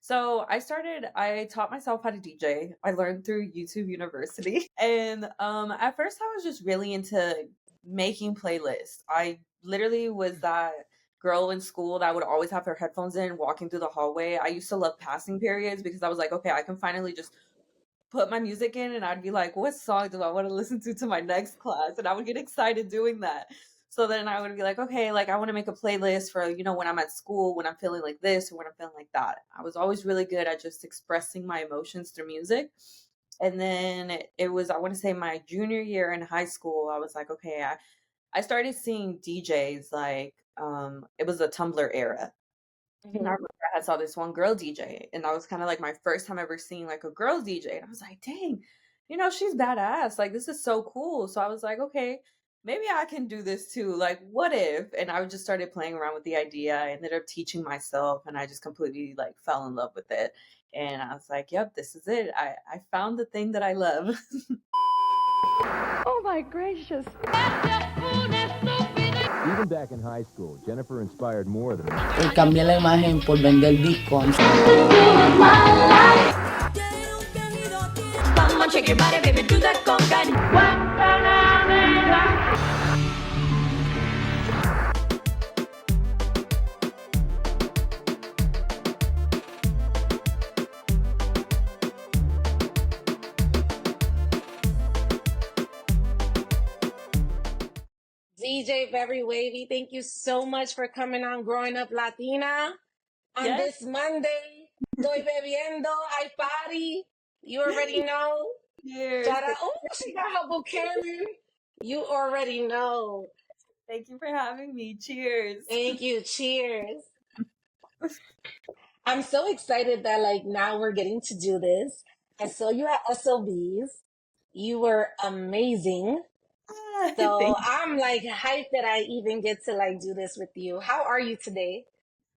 So I taught myself how to DJ. I learned through YouTube University. And at first I was just really into making playlists. I literally was that girl in school that would always have her headphones in walking through the hallway. I used to love passing periods because I was like, okay, I can finally just put my music in and I'd be like, what song do I want to listen to my next class? And I would get excited doing that. So then I would be like, okay, like I want to make a playlist for, when I'm at school, when I'm feeling like this or when I'm feeling like that. I was always really good at just expressing my emotions through music. And then it was, I want to say my junior year in high school, I was like, okay, I started seeing DJs like, it was the Tumblr era. And I Mhm. remember I saw this one girl DJ, and that was kind of like my first time ever seeing like a girl DJ. And I was like, dang, she's badass. Like, this is so cool. So I was like, okay, maybe I can do this too. Like, what if? And I just started playing around with the idea. I ended up teaching myself, and I just completely like fell in love with it. And I was like, yep, this is it. I found the thing that I love. Oh my gracious. Even back in high school, Jennifer inspired more than Cambié la imagen por vender bitcoins. Come on, shake your body, baby, do that conga. DJ VRYWVY, thank you so much for coming on Growing Up Latina on Yes. this Monday. Estoy bebiendo, I party. You already know. Cheers. Shout out. Oh, she got her Buchanan. You already know. Thank you for having me. Cheers. Thank you. Cheers. I'm so excited that now we're getting to do this. I saw you at SOBs. You were amazing. So Thank I'm hyped that I even get to do this with you. How are you today?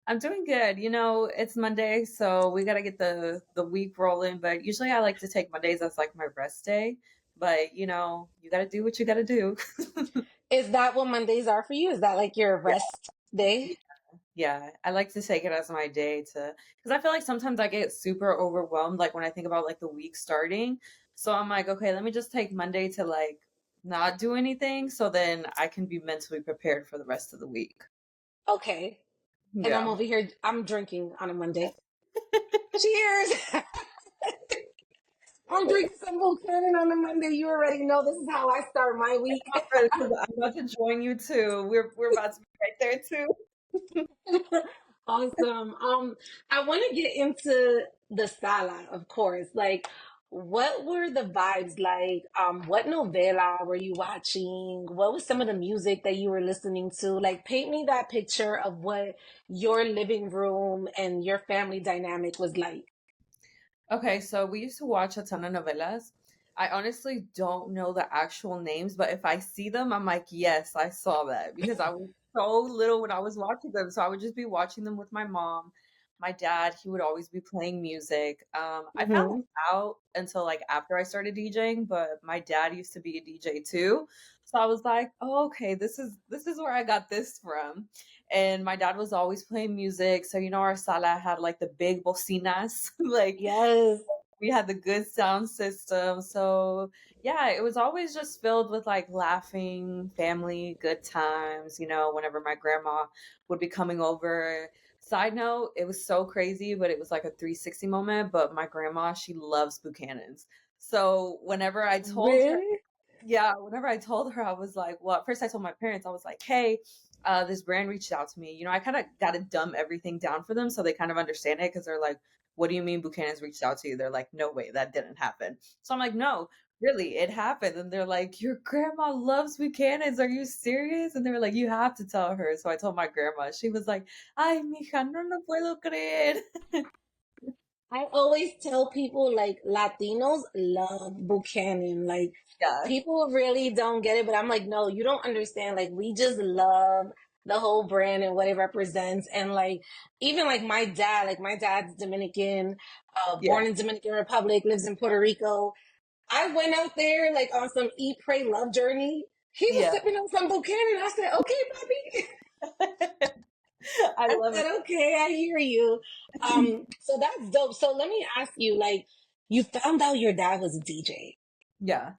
I'm doing good. It's Monday, so we gotta get the week rolling. But usually I like to take Mondays as like my rest day. But you gotta do what you gotta do. Is that what Mondays are for you? Is that your Yeah. rest day? Yeah, I like to take it as my day because I feel like sometimes I get super overwhelmed, like when I think about like the week starting. So I'm like, okay, let me just take Monday to like not do anything, so then I can be mentally prepared for the rest of the week. Okay. And I'm Yeah. over here, I'm drinking on a Monday. Cheers! I'm drinking some Buchanan on a Monday. You already know this is how I start my week. I'm about to join you too. We're about to be right there too. Awesome. I want to get into the sala, of course. What were the vibes like? What novela were you watching? What was some of the music that you were listening to? Paint me that picture of what your living room and your family dynamic was like. Okay, so we used to watch a ton of novelas. I honestly don't know the actual names, but if I see them, I'm like, yes, I saw that because I was so little when I was watching them. So I would just be watching them with my mom. My dad, he would always be playing music. I found Hmm. out until like after I started DJing, but my dad used to be a DJ too. So I was like, oh, okay, this is where I got this from. And my dad was always playing music. So our sala had like the big bocinas, like Yes. we had the good sound system. So yeah, it was always just filled with like laughing, family, good times, whenever my grandma would be coming over. Side note, it was so crazy, but it was like a 360 moment. But my grandma, she loves Buchanan's. So Really? whenever I told her, I was like, well, at first I told my parents, I was like, hey, this brand reached out to me. I kind of got to dumb everything down for them so they kind of understand it because they're like, what do you mean Buchanan's reached out to you? They're like, no way, that didn't happen. So I'm like, no, really, it happened. And they're like, your grandma loves Buchanan's. Are you serious? And they were like, you have to tell her. So I told my grandma. She was like, ay, mija, no lo puedo creer. I always tell people Latinos love Buchanan. Yeah, People really don't get it, but I'm like, no, you don't understand. We just love the whole brand and what it represents. And even my dad's Dominican, yeah, born in Dominican Republic, lives in Puerto Rico. I went out there on some eat, pray, love journey. He was yeah. sipping on some Buchanan. I said, okay, Bobby. I I love it. said, okay, I hear you. So that's dope. So let me ask you, like, you found out your dad was a DJ. Yeah.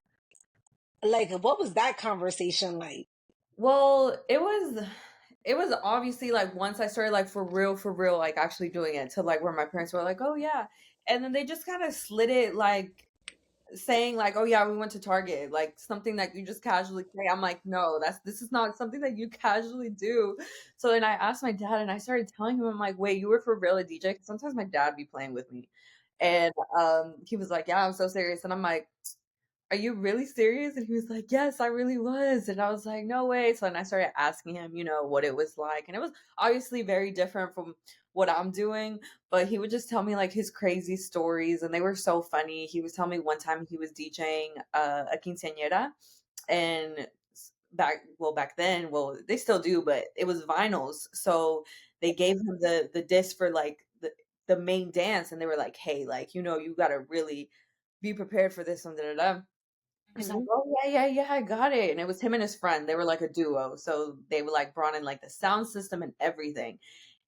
Like, what was that conversation like? Well, it was obviously like once I started like for real, like actually doing it to like where my parents were like, "Oh yeah." And then they just kind of slid it like saying like, "Oh yeah, we went to Target," like something that you just casually say. I'm like, "No, this is not something that you casually do." So then I asked my dad and I started telling him, I'm like, "Wait, you were for real a DJ?" 'Cause sometimes my dad be playing with me. And he was like, "Yeah, I'm so serious." And I'm like, "Are you really serious?" And he was like, "Yes, I really was." And I was like, "No way." So then I started asking him, what it was like. And it was obviously very different from what I'm doing, but he would just tell me like his crazy stories and they were so funny. He was telling me one time he was DJing a quinceañera and back then, well, they still do, but it was vinyls. So they gave him the disc for like the main dance and they were like, "Hey, like, you got to really be prepared for this one." Da, da, da. He's like, Mhm. "Oh yeah, yeah, yeah, I got it." And it was him and his friend. They were like a duo. So they were like brought in like the sound system and everything.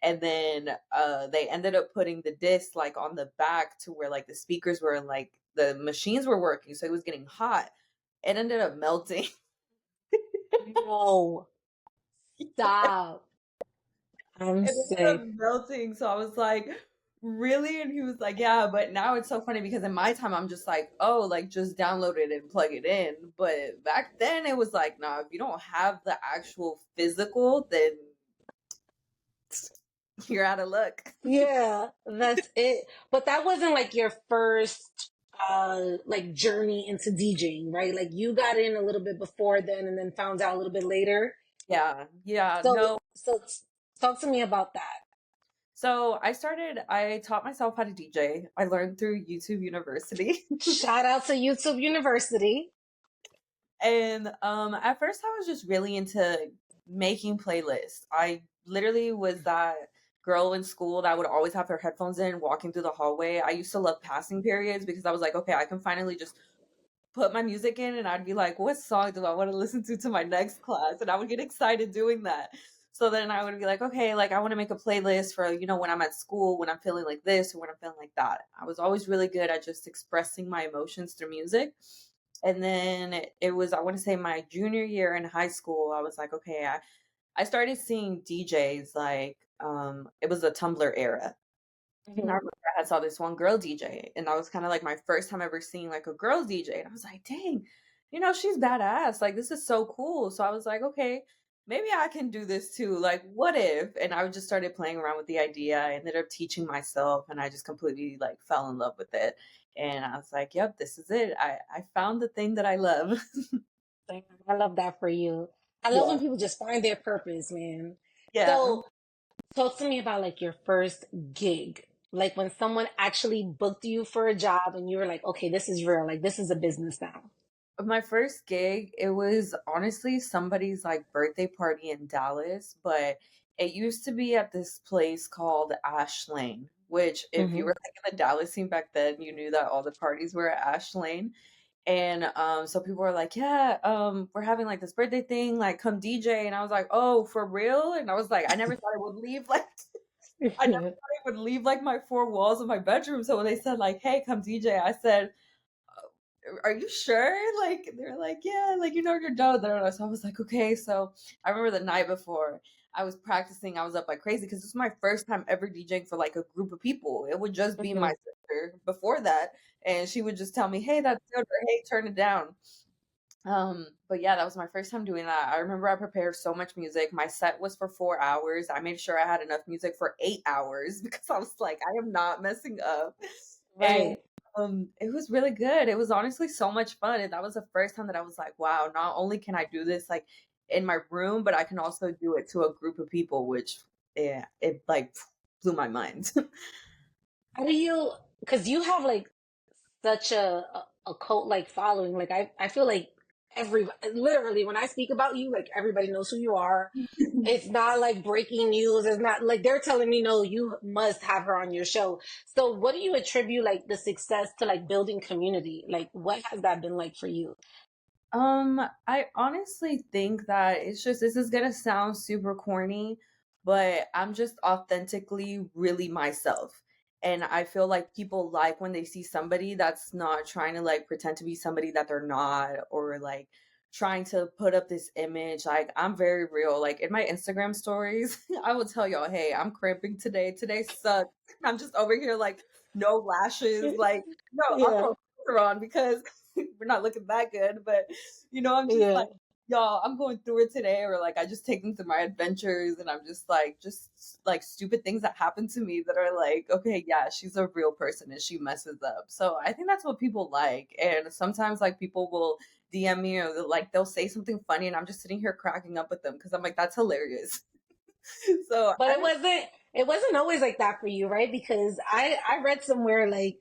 And then they ended up putting the disc like on the back to where like the speakers were and like the machines were working. So it was getting hot. It ended up melting. No, stop. I'm It ended up sick. melting. So I was like, "Really?" And he was like, "Yeah." But now it's so funny because in my time, I'm just like, "Oh, like just download it and plug it in." But back then, it was like, "Nah, if you don't have the actual physical, then you're out of luck." Yeah, that's it. But that wasn't like your first like journey into DJing, right? Like you got in a little bit before then and then found out a little bit later. Yeah, yeah, So no. so talk to me about that. So I taught myself how to DJ. I learned through YouTube University. Shout out to YouTube University. And at first I was just really into making playlists. I literally was that girl in school that would always have her headphones in walking through the hallway. I used to love passing periods because I was like, okay, I can finally just put my music in and I'd be like, what song do I want to listen to my next class? And I would get excited doing that. So then I would be like, okay, like I want to make a playlist for, when I'm at school, when I'm feeling like this or when I'm feeling like that. I was always really good at just expressing my emotions through music. And then it was, I want to say my junior year in high school, I was like, okay, I started seeing DJs like, it was a Tumblr era. And I Mhm. remember I saw this one girl DJ, and that was kind of like my first time ever seeing like a girl DJ. And I was like, dang, she's badass. Like, this is so cool. So I was like, okay, maybe I can do this too. Like, what if? And I just started playing around with the idea. I ended up teaching myself, and I just completely like fell in love with it. And I was like, yep, this is it. I found the thing that I love. I love that for you. I love when Yeah. people just find their purpose, man. Yeah. So talk to me about like your first gig. Like when someone actually booked you for a job and you were like, okay, this is real. Like this is a business now. My first gig, it was honestly somebody's like birthday party in Dallas, but it used to be at this place called Ash Lane, which if you Hmm. were like in the Dallas scene back then, you knew that all the parties were at Ash Lane. And so people were like, "Yeah, we're having like this birthday thing, like come DJ." And I was like, "Oh, for real?" And I was like, I never thought it would leave like I never thought it would leave like my four walls of my bedroom. So when they said like, "Hey, come DJ," I said, "Are you sure?" Like they're like, "Yeah, like you're done." So I was like, "Okay." So I remember the night before I was practicing, I was up like crazy because this was my first time ever DJing for like a group of people. It would just be my Hmm. sister before that, and she would just tell me, "Hey, that's good," or "Hey, turn it down." But yeah, that was my first time doing that. I remember I prepared so much music. My set was for 4 hours. I made sure I had enough music for 8 hours because I was like, I am not messing up. And Right. it was really good. It was honestly so much fun. And that was the first time that I was like, wow, not only can I do this like in my room, but I can also do it to a group of people, which yeah, it like blew my mind. How do you, because you have like such a cult like following. Like I feel like every literally when I speak about you, like everybody knows who you are. It's not like breaking news. It's not like they're telling me, no, you must have her on your show. So what do you attribute like the success to like building community? Like what has that been like for you? I honestly think that it's just this is gonna sound super corny, but I'm just authentically really myself. And I feel like people like when they see somebody that's not trying to like pretend to be somebody that they're not, or like trying to put up this image. Like, I'm very real. Like in my Instagram stories, I will tell y'all, hey, I'm cramping today. Today sucks. I'm just over here like no lashes. Like, no, I'll Yeah, throw filter on because we're not looking that good. But I'm just yeah. like, y'all, I'm going through it today, or like I just take them through my adventures, and I'm just like stupid things that happen to me that are like, okay, yeah, she's a real person and she messes up. So I think that's what people like. And sometimes like people will DM me, or like they'll say something funny and I'm just sitting here cracking up with them because I'm like, that's hilarious. So But I it wasn't always like that for you, right? Because I read somewhere like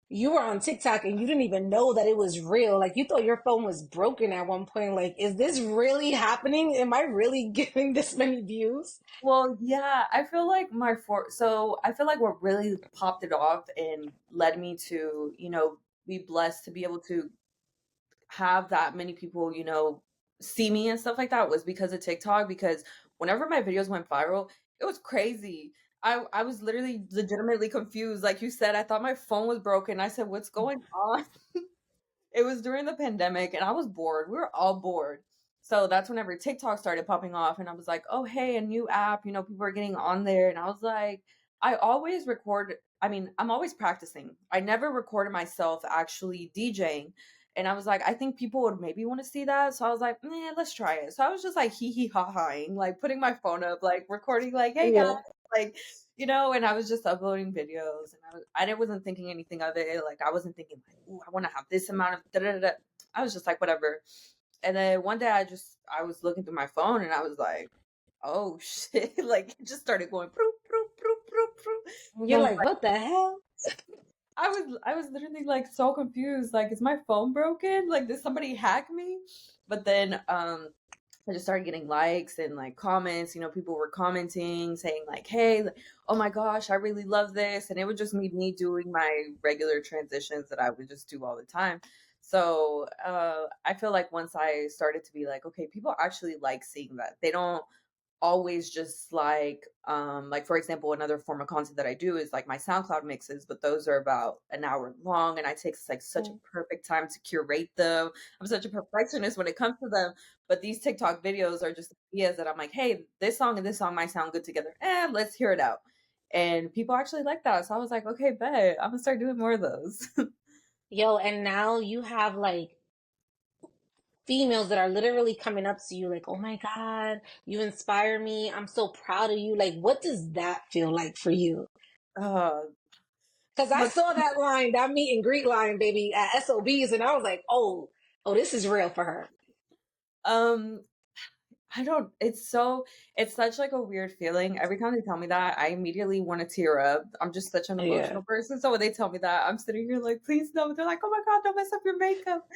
you were on TikTok and you didn't even know that it was real. Like you thought your phone was broken at one point. Like, is this really happening? Am I really getting this many views? well, yeah, I feel like so I feel like what really popped it off and led me to, be blessed to be able to have that many people, see me and stuff like that was because of TikTok. Because whenever my videos went viral, it was crazy. I was literally legitimately confused. Like you said, I thought my phone was broken. I said, what's going on? It was during the pandemic and I was bored. We were all bored. So that's whenever TikTok started popping off, and I was like, "Oh, hey, a new app, people are getting on there." And I was like, I always record, I mean, I'm always practicing. I never recorded myself actually DJing. And I was like, I think people would maybe want to see that. So I was like, let's try it. So I was just like hee hee ha haing, like putting my phone up, like recording, like, "Hey guys," Yeah. like, and I was just uploading videos, and I wasn't thinking anything of it. Like, I wasn't thinking like, "Ooh, I want to have this amount of da da da." I was just like, whatever. And then one day I was looking through my phone and I was like, oh shit. Like, it just started going proop, proop, proop, proop, proop. And I You're was like, like, what the hell? I was literally like so confused. Like, is my phone broken? Like, did somebody hack me? But then I just started getting likes and like comments. People were commenting saying like, "Hey, oh my gosh, I really love this," and it would just be me doing my regular transitions that I would just do all the time. So I feel like once I started to be like, okay, people actually like seeing that. They don't always just like for example, another form of content that I do is like my SoundCloud mixes, but those are about an hour long and I take like such a perfect time to curate them. I'm such a perfectionist when it comes to them. But these TikTok videos are just ideas that I'm like, hey, this song and this song might sound good together, and let's hear it out. And people actually like that. So I was like, okay, bet I'm gonna start doing more of those. Yo, and now you have like females that are literally coming up to you like, oh my God, you inspire me. I'm so proud of you. Like, what does that feel like for you? uh Because I but saw that line, that meet and greet line, baby, at SOBs, and I was like, oh, this is real for her. um I don't, it's such like a weird feeling. Every time they tell me that, I immediately want to tear up. I'm just such an Yeah. emotional person. So when they tell me that, I'm sitting here like, please no. They're like, oh my God, don't mess up your makeup.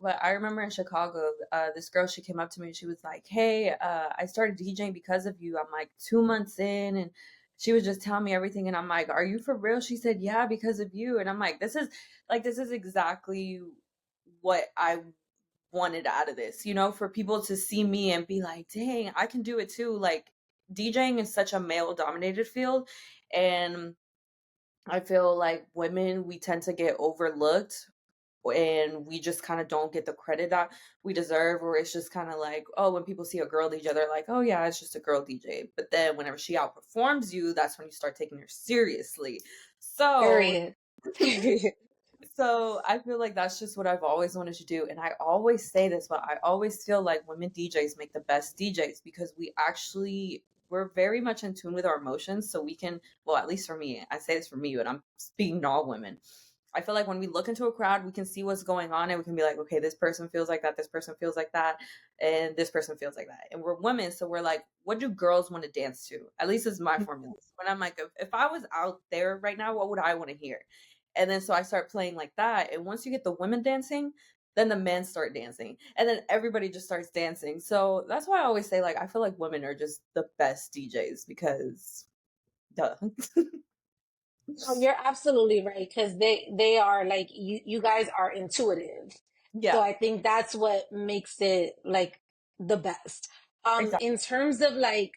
But I remember in Chicago, this girl, she came up to me and she was like, hey, I started DJing because of you. I'm like 2 months in, and she was just telling me everything. And I'm like, are you for real? She said, yeah, because of you. And I'm like, this is exactly what I wanted out of this, for people to see me and be like, dang, I can do it too. Like, DJing is such a male dominated field. And I feel like women, we tend to get overlooked, and we just kind of don't get the credit that we deserve. Or it's just kind of like, oh, when people see a girl DJ, they're like, oh yeah, it's just a girl DJ. But then whenever she outperforms you, that's when you start taking her seriously. So Period. So I feel like that's just what I've always wanted to do. And I always say this, but I always feel like women DJs make the best DJs because we're very much in tune with our emotions. So we can, well, at least for me, I say this for me, but I'm speaking to all women. I feel like when we look into a crowd, we can see what's going on and we can be like, okay, this person feels like that, this person feels like that, and this person feels like that. And we're women, so we're like, what do girls want to dance to? At least is my formula. When I'm like, if I was out there right now, what would I want to hear? And then so I start playing like that. And once you get the women dancing, then the men start dancing. And then everybody just starts dancing. So that's why I always say, like, I feel like women are just the best DJs because duh. No, you're absolutely right because they are like you guys are intuitive. So Yeah, I think that's what makes it like the best. exactly. In terms of like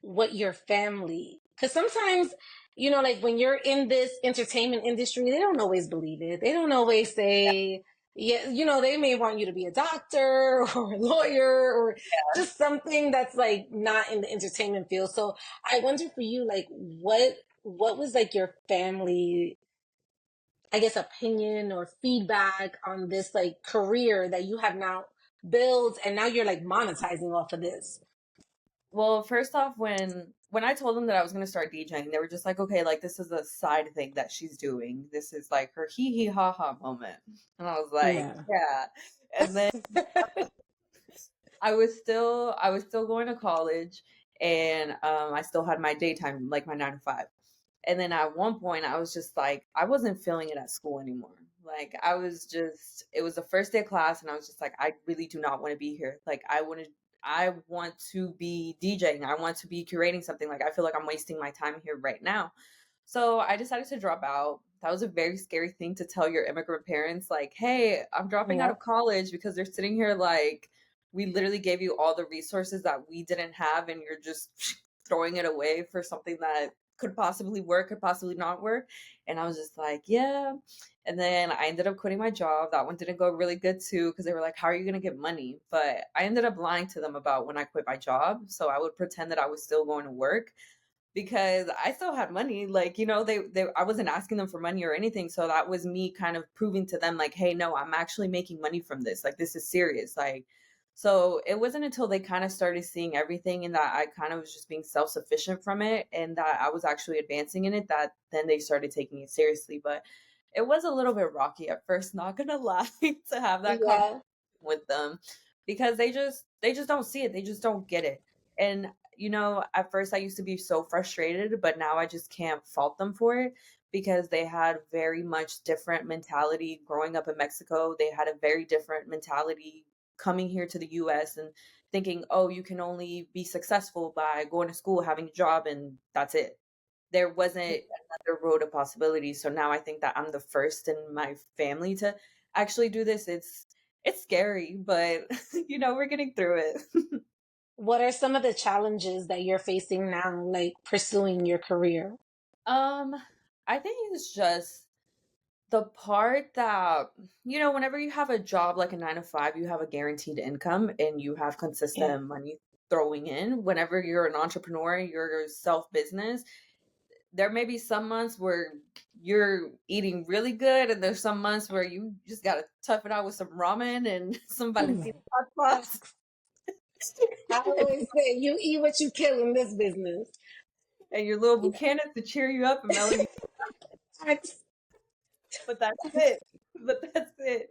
what your family, because sometimes, you know, like when you're in this entertainment industry, they don't always believe it. They don't always say, yeah, you know, they may want you to be a doctor or a lawyer or just something that's like not in the entertainment field. So I wonder for you, like, what was like your family, I guess, opinion or feedback on this like career that you have now built and now you're like monetizing off of this? Well, first off, when I told them that I was going to start DJing, they were just like, okay, like this is a side thing that she's doing. This is like her hee hee ha ha moment. And I was like, Yeah. yeah. And then I was still going to college, and I still had my daytime, like my 9 to 5. And then at one point I was just like, I wasn't feeling it at school anymore. Like I was just, it was the first day of class and I was just like, I really do not want to be here. Like I want to be DJing. I want to be curating something. Like I feel like I'm wasting my time here right now. So I decided to drop out. That was a very scary thing to tell your immigrant parents, like, hey, I'm dropping out of Yep. college, because they're sitting here like, we literally gave you all the resources that we didn't have, and you're just throwing it away for something that could possibly work, could possibly not work. And I was just like, yeah. And then I ended up quitting my job. That one didn't go really good too, because they were like, how are you going to get money? But I ended up lying to them about when I quit my job. So I would pretend that I was still going to work, because I still had money. Like, you know, they I wasn't asking them for money or anything. So that was me kind of proving to them like, hey, no, I'm actually making money from this. Like, this is serious. Like, so it wasn't until they kind of started seeing everything and that I kind of was just being self-sufficient from it and that I was actually advancing in it, that then they started taking it seriously. But it was a little bit rocky at first, not gonna lie, to have that conversation Yeah. with them, because they just don't see it. They just don't get it. And you know, at first I used to be so frustrated, but now I just can't fault them for it, because they had very much different mentality growing up in Mexico. They had a very different mentality coming here to the US and thinking, oh, you can only be successful by going to school, having a job, and that's it. There wasn't another road of possibilities. So now I think that I'm the first in my family to actually do this. It's scary, but you know, we're getting through it. What are some of the challenges that you're facing now, like pursuing your career? um, I think it's just the part that, you know, whenever you have a job like a 9 to 5, you have a guaranteed income and you have Yeah. consistent money throwing in. Whenever you're an entrepreneur, you're self business, there may be some months where you're eating really good, and there's some months where you just gotta tough it out with some ramen and some Oh Valentina my hot God. sauce. I always say you eat what you kill in this business. And your little Buchanan to cheer you up and mellow you, That's- but that's it. But that's it.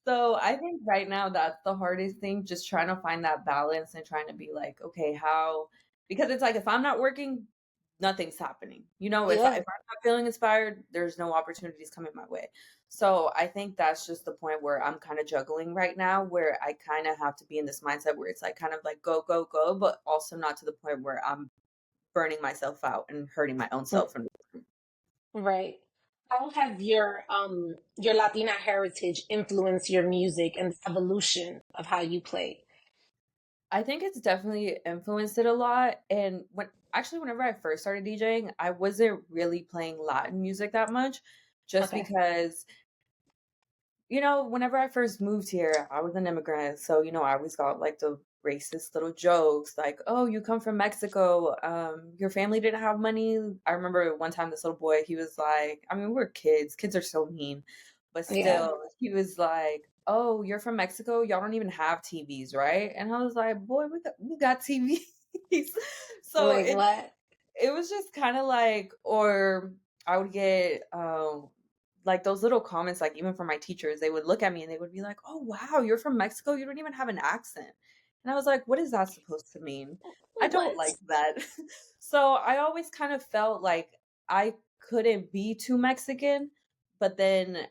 So I think right now that's the hardest thing, just trying to find that balance and trying to be like, okay, how, because it's like if I'm not working, nothing's happening. You know, if Yeah. I'm not feeling inspired, there's no opportunities coming my way. So I think that's just the point where I'm kind of juggling right now, where I kind of have to be in this mindset where it's like kind of like go, go, go, but also not to the point where I'm burning myself out and hurting my own self. And Right. How have your Latina heritage influenced your music and the evolution of how you play? I think it's definitely influenced it a lot. And whenever I first started DJing, I wasn't really playing Latin music that much, just Okay. because, you know, whenever I first moved here, I was an immigrant. So, you know, I always got like the racist little jokes like, oh, you come from Mexico. Your family didn't have money. I remember one time this little boy, he was like, I mean, we're kids. Kids are so mean. But Yeah. still, he was like, oh, you're from Mexico? Y'all don't even have TVs, right? And I was like, boy, we got TVs. So Like what? it was just kind of like, or I would get like those little comments, like even from my teachers, they would look at me and they would be like, oh wow, you're from Mexico, you don't even have an accent. And I was like, what is that supposed to mean? I don't What? like that. So I always kind of felt like I couldn't be too Mexican, but then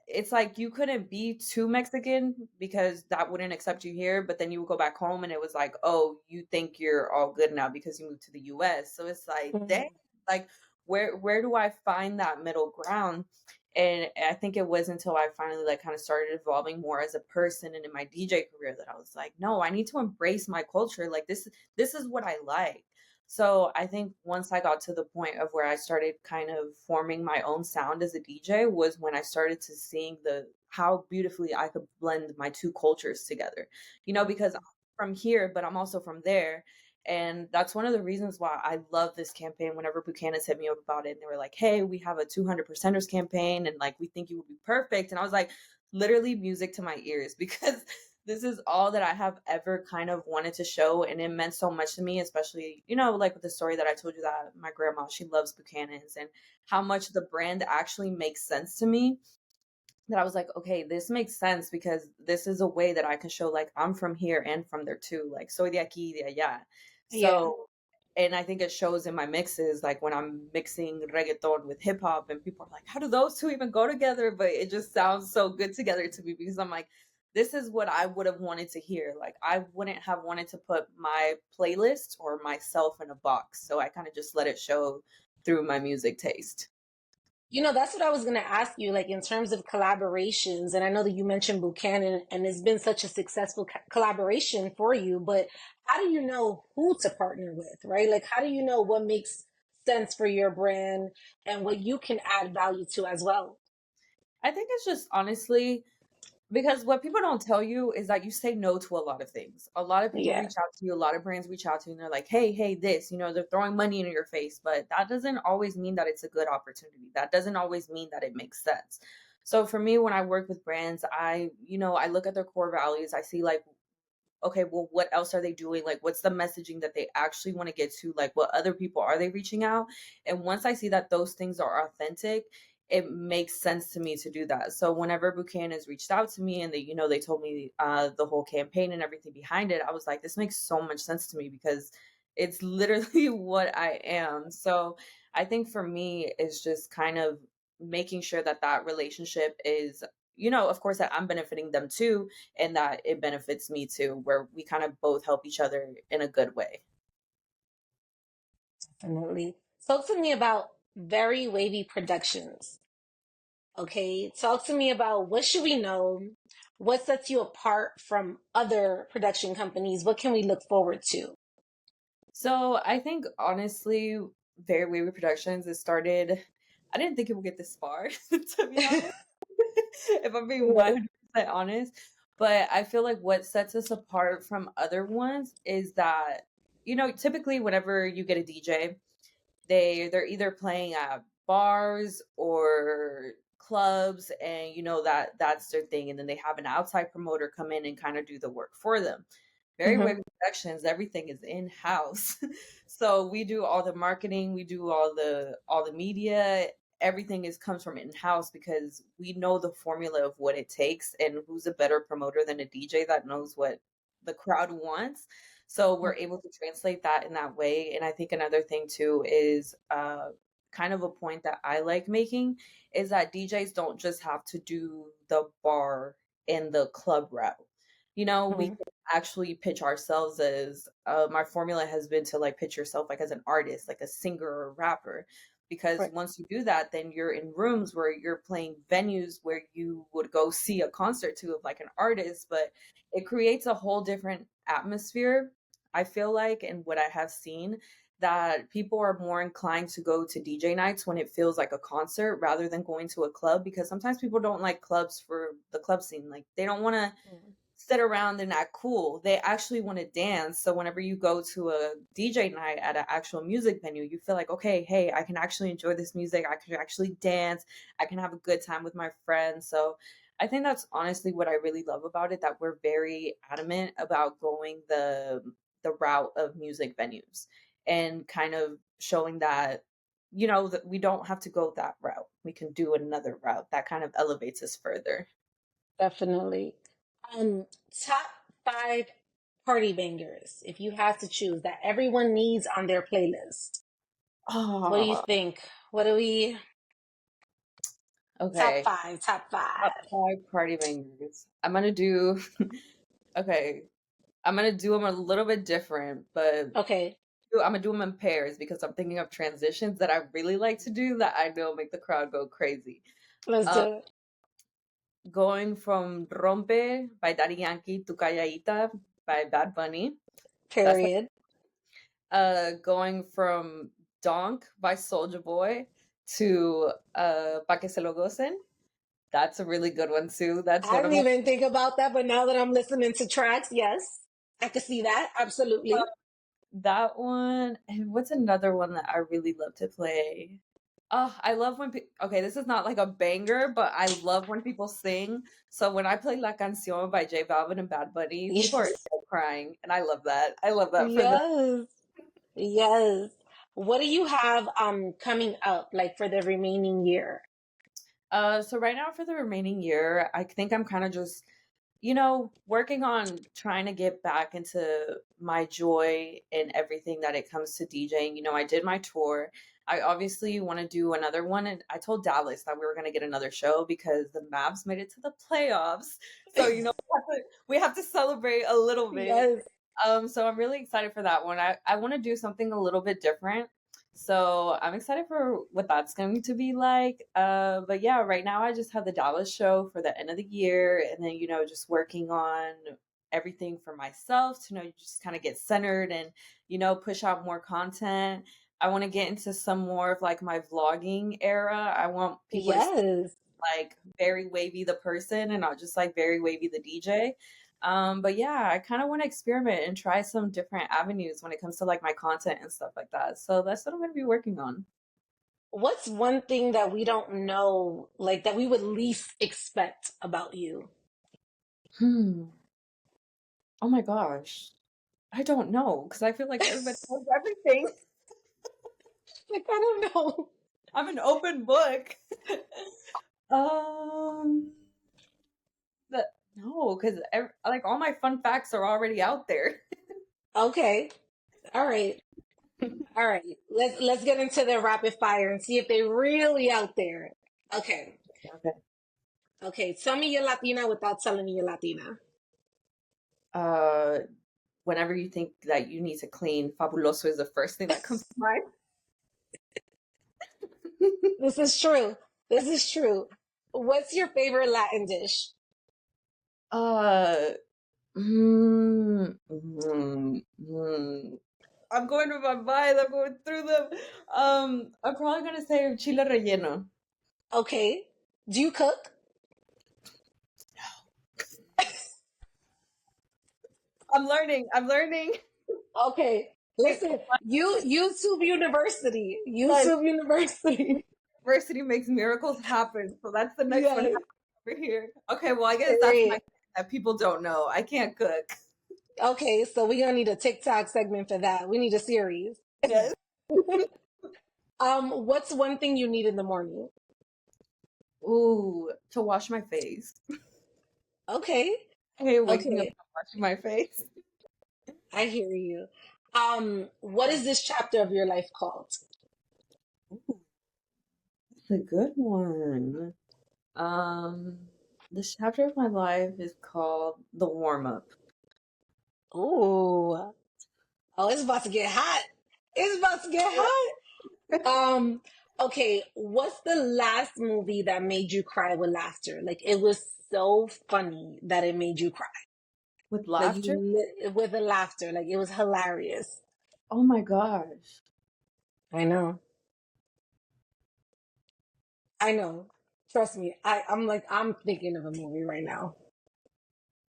it's like you couldn't be too Mexican because that wouldn't accept you here, but then you would go back home and it was like, oh, you think you're all good now because you moved to the US. So it's like, dang, Mhm. like where do I find that middle ground? And I think it was until I finally like kind of started evolving more as a person and in my DJ career that I was like, no, I need to embrace my culture. Like this is what I like. So I think once I got to the point of where I started kind of forming my own sound as a DJ was when I started to seeing the how beautifully I could blend my two cultures together. Because I'm from here, but I'm also from there. And that's one of the reasons why I love this campaign. Whenever Buchanan's hit me up about it, and they were like, "Hey, we have a 200%ers campaign, and like we think you would be perfect." And I was like, literally music to my ears because this is all that I have ever kind of wanted to show. And it meant so much to me, especially, like with the story that I told you that my grandma, she loves Buchanan's and how much the brand actually makes sense to me. That I was like, okay, this makes sense because this is a way that I can show like I'm from here and from there too. Like, soy de aquí, de allá. Yeah. So, and I think it shows in my mixes, like when I'm mixing reggaeton with hip hop, and people are like, how do those two even go together? But it just sounds so good together to me because I'm like, this is what I would have wanted to hear. Like, I wouldn't have wanted to put my playlist or myself in a box. So I kind of just let it show through my music taste. That's what I was going to ask you, like in terms of collaborations. And I know that you mentioned Buchanan and it's been such a successful collaboration for you, but how do you know who to partner with, right? Like, how do you know what makes sense for your brand and what you can add value to as well? I think it's just honestly because what people don't tell you is that you say no to a lot of things. A lot of people Yeah. reach out to you, a lot of brands reach out to you, and they're like, hey, this, they're throwing money in your face, but that doesn't always mean that it's a good opportunity. That doesn't always mean that it makes sense. So for me, when I work with brands, I look at their core values. I see like, okay, well, what else are they doing? Like, what's the messaging that they actually want to get to? Like, what other people are they reaching out? And once I see that those things are authentic, it makes sense to me to do that. So whenever Buchanan has reached out to me and they told me the whole campaign and everything behind it, I was like, this makes so much sense to me because it's literally what I am. So I think for me, it's just kind of making sure that that relationship is, of course, that I'm benefiting them too, and that it benefits me too, where we kind of both help each other in a good way. Definitely. Talk to me about VryWvy Productions. Okay, talk to me about what should we know? What sets you apart from other production companies? What can we look forward to? So I think honestly, VryWvy Productions, it started, I didn't think it would get this far, to be honest, if I'm being Right. 100% honest. But I feel like what sets us apart from other ones is that, typically whenever you get a DJ, they're either playing at bars or clubs, and that's their thing, and then they have an outside promoter come in and kind of do the work for them. Very Mm-hmm. Wavy Productions, everything is in house. So we do all the marketing, we do all the media, everything is comes from in house because we know the formula of what it takes, and who's a better promoter than a DJ that knows what the crowd wants. So we're able to translate that in that way. And I think another thing too is kind of a point that I like making is that DJs don't just have to do the bar and the club route. We Mm-hmm. can actually pitch ourselves as my formula has been to like pitch yourself like as an artist, like a singer or a rapper. Because Right. once you do that, then you're in rooms where you're playing venues where you would go see a concert to of like an artist, but it creates a whole different atmosphere. I feel like, and what I have seen, that people are more inclined to go to DJ nights when it feels like a concert rather than going to a club, because sometimes people don't like clubs for the club scene. Like they don't want to sit around and act cool. They actually want to dance. So whenever you go to a DJ night at an actual music venue, you feel like, okay, hey, I can actually enjoy this music. I can actually dance. I can have a good time with my friends. So I think that's honestly what I really love about it, that we're very adamant about going the route of music venues and kind of showing that that we don't have to go that route. We can do another route that kind of elevates us further. Definitely. Top five party bangers, if you have to choose, that everyone needs on their playlist. What do you Oh, think? What do we top okay. five, top Top five. 5 party bangers. I'm gonna do okay. I'm gonna do them a little bit different, but Okay, I'm gonna do them in pairs because I'm thinking of transitions that I really like to do that I know make the crowd go crazy. let's Um, do it. Going from Rompe by Daddy Yankee to Calladita by Bad Bunny. That's Period. going from Donk by Soulja Boy to Pa que se lo gocen. That's a really good one too. That's I one of didn't my even think about that, but now that I'm listening to tracks, yes, I can see that. Absolutely. that one. And what's another one that I really love to play? Oh, I love when okay, this is not like a banger, but I love when people sing. So when I play La Canción by J Balvin and Bad Bunny, people are Yes. still crying, and I love that. I love that for them. Yes. Yes. What do you have coming up like for the remaining year? So right now for the remaining year, I think I'm kind of just, working on trying to get back into my joy and everything that it comes to DJing. I did my tour. I obviously want to do another one, and I told Dallas that we were going to get another show because the Mavs made it to the playoffs. So, we have to celebrate a little bit. Yes. So I'm really excited for that one. I want to do something a little bit different. So I'm excited for what that's going to be like. But yeah, right now I just have the Dallas show for the end of the year, and then just working on everything for myself to just kind of get centered and push out more content. I want to get into some more of like my vlogging era. I want people to Yes. like VRYWVY the person and not just like VRYWVY the DJ. But yeah, I kind of want to experiment and try some different avenues when it comes to like my content and stuff like that. So that's what I'm going to be working on. What's one thing that we don't know, like that we would least expect about you? Hmm. Oh my gosh. I don't know because I feel like everybody knows everything. Like, I don't know. I'm an open book. um, no, because like all my fun facts are already out there. Okay. All right. All right. Let's get into the rapid fire and see if they're really out there. Okay. Okay. Okay. Tell me you're Latina without telling me you're Latina. Uh, Whenever you think that you need to clean, fabuloso is the first thing that comes to mind. This is true. This is true. What's your favorite Latin dish? Uh, mm, mm, mm. I'm going with my mind. I'm going through them. I'm probably gonna say chile relleno. Okay. Do you cook? I'm learning. I'm learning. Okay. Listen, YouTube University. YouTube University. Diversity makes miracles happen. So that's the next one Yes. over here. Okay, well, I guess that's my Period. that people don't know. I can't cook. Okay, so we're gonna need a TikTok segment for that. We need a series. Yes. What's one thing you need in the morning? Ooh, to wash my face. Okay. I hate waking up Okay. and washing my face. I hear you. What is this chapter of your life called? Ooh, that's a good one. Um, this chapter of my life is called The Warm Up. Ooh. Oh, it's about to get hot. It's about to get hot. Okay, what's the last movie that made you cry with laughter? Like it was so funny that it made you cry. With Like laughter? with the laughter, like it was hilarious. Oh my gosh. I know. I know. Trust me. I'm thinking of a movie right now.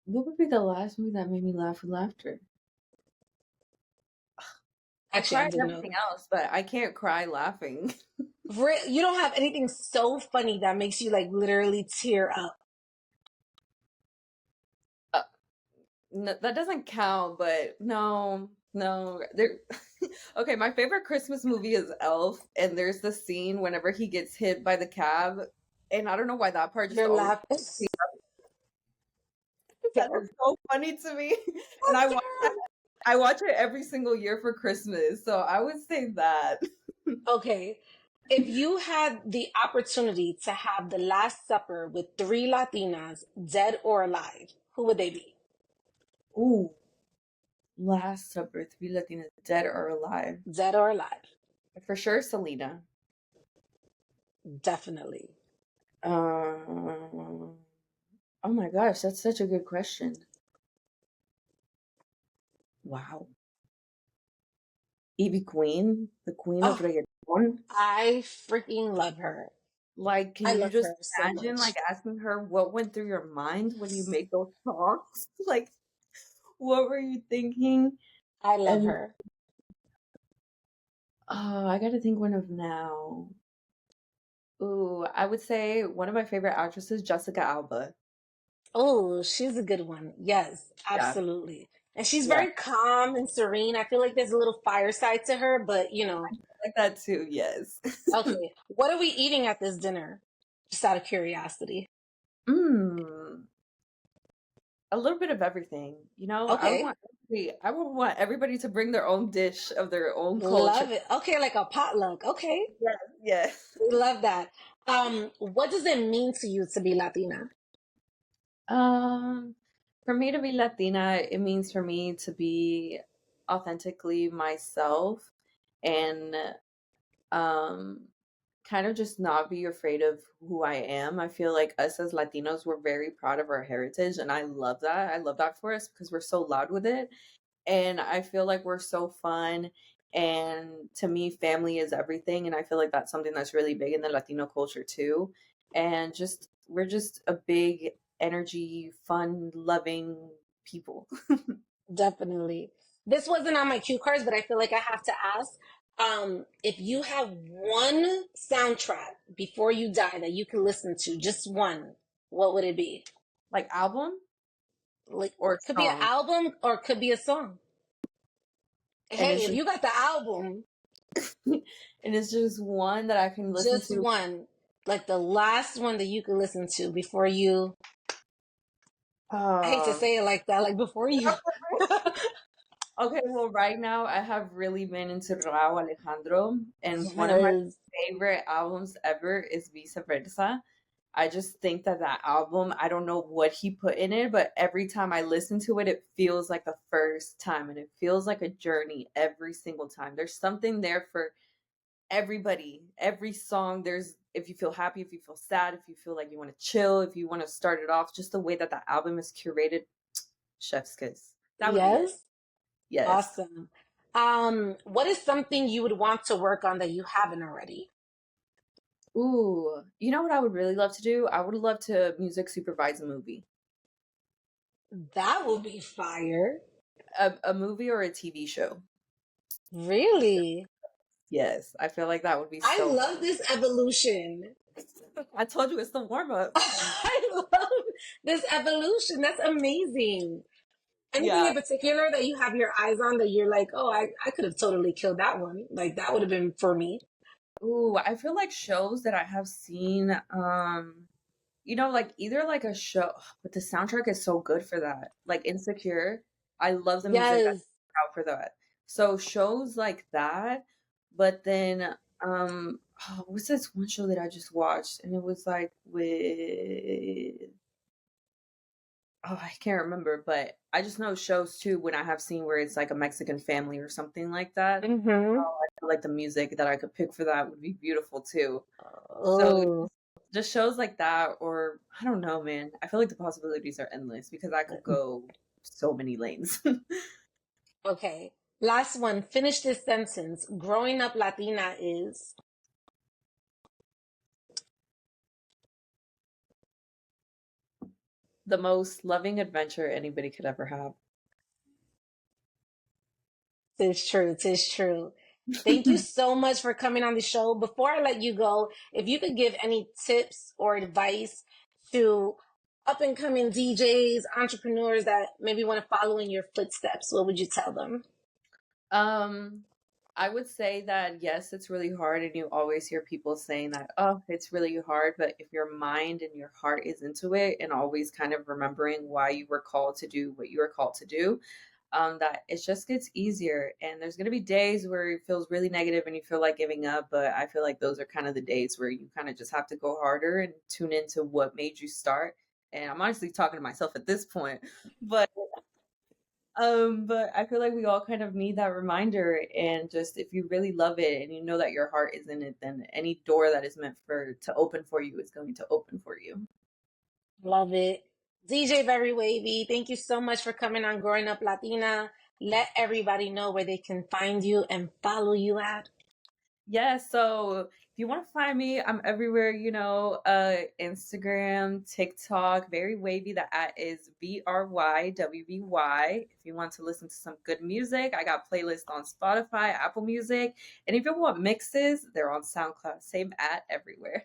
What would be the last movie that made me laugh with laughter? I Actually, I cry at do everything know. else, but I can't cry laughing. You don't have anything so funny that makes you like literally tear up. Uh, no, that doesn't count, but no, no. There. Okay, my favorite Christmas movie is Elf, and there's the scene whenever he gets hit by the cab, and I don't know why that part just You're always laughing. that is so funny to me, and I watch it every single year for Christmas, so I would say that. Okay. If you had the opportunity to have the Last Supper with three Latinas, dead or alive, who would they be? Ooh, Last Supper, three Latinas, dead or alive. Dead or alive? For sure, Selena. Definitely. Oh my gosh, that's such a good question. Wow. Evie Queen, the queen of Oh, reggaeton. I freaking love her. Like, I can you love just her so imagine, much. like, asking her what went through your mind when you made those songs? Like, what were you thinking? I love And her. I gotta think one of now. Ooh, I would say one of my favorite actresses, Jessica Alba. Oh, she's a good one. Yes, Yeah, absolutely. And she's yeah, very calm and serene. I feel like there's a little fire side to her, but like that too. Yes. Okay. What are we eating at this dinner? Just out of curiosity. mm, a little bit of everything. You know, Okay. I would want everybody to bring their own dish of their own culture. Love it. Okay, like a potluck. Okay. Yes, yes. We love that. What does it mean to you to be Latina? Um, for me to be Latina, it means for me to be authentically myself and um kind of just not be afraid of who I am. I feel like us as Latinos, we're very proud of our heritage, and I love that. I love that for us because we're so loud with it. And I feel like we're so fun. And to me, family is everything. And I feel like that's something that's really big in the Latino culture too. And just, we're just a big energy, fun, loving people. Definitely. This wasn't on my cue cards, but I feel like I have to ask. If you have one soundtrack before you die that you can listen to, just one, what would it be? Like album Like, or could be an song. album or it could be a song. And Hey, it's if just, you got the album, and it's just one that I can listen just to. one, like the last one that you can listen to before you, I hate to Um, say it like that, like before you. okay, well, right now I have really been into Rauw Alejandro, and one of my Yes. favorite albums ever is Vice Versa. I just think that that album, I don't know what he put in it, but every time I listen to it, it feels like the first time and it feels like a journey every single time. There's something there for everybody. Every song, there's, if you feel happy, if you feel sad, if you feel like you want to chill, if you want to start it off, just the way that the album is curated, chef's kiss. That would be it. Yes. Yes. Awesome. What is something you would want to work on that you haven't already? Ooh, you know what I would really love to do? I would love to music supervise a movie. That would be fire. A movie or a TV show. Really? Yes, I feel like that would be I so love this evolution. I told you it's the warm up. I love this evolution. That's amazing. Anything Yeah. in particular that you have your eyes on that you're like, oh, I could have totally killed that one. Like that would have been for me. Ooh, I feel like shows that I have seen, you know, like either like a show, but the soundtrack is so good for that. Like Insecure, I love the music that's Yes. out for that. So shows like that, but then what's this one show that I just watched? And it was like with I can't remember, but I just know shows too when I have seen where it's like a Mexican family or something like that. Mm-hmm. I feel like the music that I could pick for that would be beautiful too. So Oh. just shows like that, or I don't know, man. I feel like the possibilities are endless because I could go so many lanes. Okay. Last one. Finish this sentence. Growing up Latina is. The most loving adventure anybody could ever have. Tis true. Tis true. Thank you so much for coming on the show. Before I let you go, if you could give any tips or advice to up and coming DJs, entrepreneurs that maybe want to follow in your footsteps, what would you tell them? um, I would say that yes, it's really hard, and you always hear people saying that, oh, it's really hard. But if your mind and your heart is into it, and always kind of remembering why you were called to do what you were called to do, that it just gets easier. And there's going to be days where it feels really negative and you feel like giving up. But I feel like those are kind of the days where you kind of just have to go harder and tune into what made you start. And I'm honestly talking to myself at this point, but but I feel like we all kind of need that reminder. And just if you really love it and you know that your heart is in it, then any door that is meant for to open for you is going to open for you. Love it. DJ VRYWVY, thank you so much for coming on Growing Up Latina. let everybody know where they can find you and follow you at. Yeah, so if you want to find me, I'm everywhere, Instagram, TikTok, very wavy. The at is VRYWVY. If you want to listen to some good music, I got playlists on Spotify, Apple Music, and if you want mixes, they're on SoundCloud. Same at everywhere.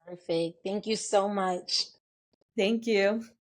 Perfect. Thank you so much. Thank you.